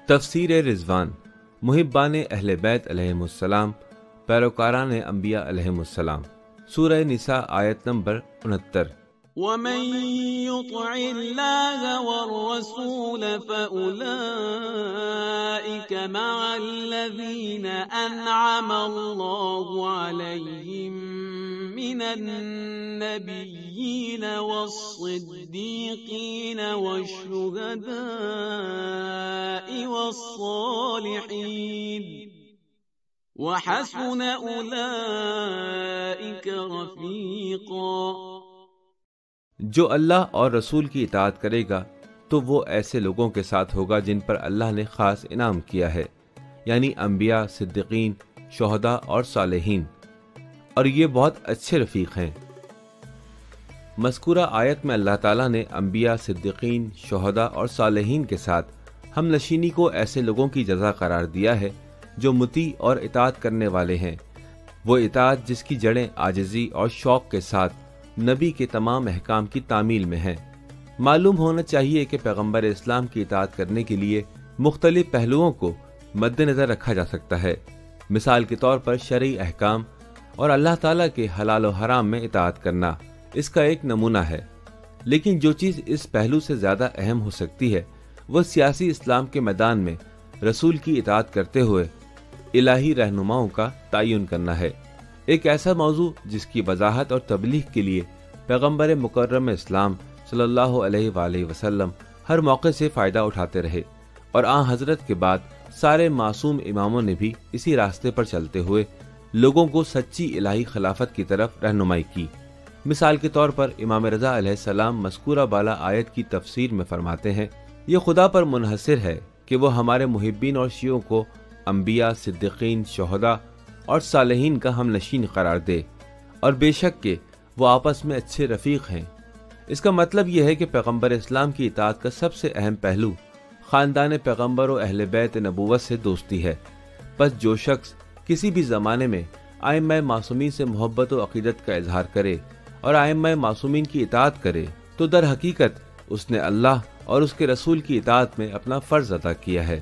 تفسیر رضوان، محبان اہل بیت علیہم السلام، پیروکاران انبیاء علیہم السلام، سورہ نساء آیت نمبر 69۔ وَمَن يُطِعِ اللَّهَ وَالرَّسُولَ فَأُولَئِكَ مَعَ الَّذِينَ أَنْعَمَ اللَّهُ عَلَيْهِم مِّنَ النَّبِيِّينَ وَالصِّدِّيقِينَ وَالشُّهَدَاءِ وَالصَّالِحِينَ وَحَسُنَ أُولَئِكَ رَفِيقًا۔ جو اللہ اور رسول کی اطاعت کرے گا تو وہ ایسے لوگوں کے ساتھ ہوگا جن پر اللہ نے خاص انعام کیا ہے، یعنی انبیاء، صدیقین، شہداء اور صالحین، اور یہ بہت اچھے رفیق ہیں۔ مذکورہ آیت میں اللہ تعالیٰ نے انبیاء، صدیقین، شہداء اور صالحین کے ساتھ ہم نشینی کو ایسے لوگوں کی جزا قرار دیا ہے جو مطیع اور اطاعت کرنے والے ہیں، وہ اطاعت جس کی جڑیں عاجزی اور شوق کے ساتھ نبی کے تمام احکام کی تعمیل میں ہیں۔ معلوم ہونا چاہیے کہ پیغمبر اسلام کی اطاعت کرنے کے لیے مختلف پہلوؤں کو مد نظر رکھا جا سکتا ہے، مثال کے طور پر شرعی احکام اور اللہ تعالیٰ کے حلال و حرام میں اطاعت کرنا اس کا ایک نمونہ ہے، لیکن جو چیز اس پہلو سے زیادہ اہم ہو سکتی ہے وہ سیاسی اسلام کے میدان میں رسول کی اطاعت کرتے ہوئے الہی رہنماؤں کا تعین کرنا ہے، ایک ایسا موضوع جس کی وضاحت اور تبلیغ کے لیے پیغمبر مکرم اسلام صلی اللہ علیہ وآلہ وسلم ہر موقع سے فائدہ اٹھاتے رہے، اور آن حضرت کے بعد سارے معصوم اماموں نے بھی اسی راستے پر چلتے ہوئے لوگوں کو سچی الہی خلافت کی طرف رہنمائی کی۔ مثال کے طور پر امام رضا علیہ السلام مذکورہ بالا آیت کی تفسیر میں فرماتے ہیں، یہ خدا پر منحصر ہے کہ وہ ہمارے محبین اور شیعوں کو انبیاء، صدیقین، شہداء اور صالحین کا ہم نشین قرار دے، اور بے شک کہ وہ آپس میں اچھے رفیق ہیں۔ اس کا مطلب یہ ہے کہ پیغمبر اسلام کی اطاعت کا سب سے اہم پہلو خاندان پیغمبر و اہل بیت نبوت سے دوستی ہے۔ پس جو شخص کسی بھی زمانے میں ائمہ معصومین سے محبت و عقیدت کا اظہار کرے اور ائمہ معصومین کی اطاعت کرے تو در حقیقت اس نے اللہ اور اس کے رسول کی اطاعت میں اپنا فرض ادا کیا ہے۔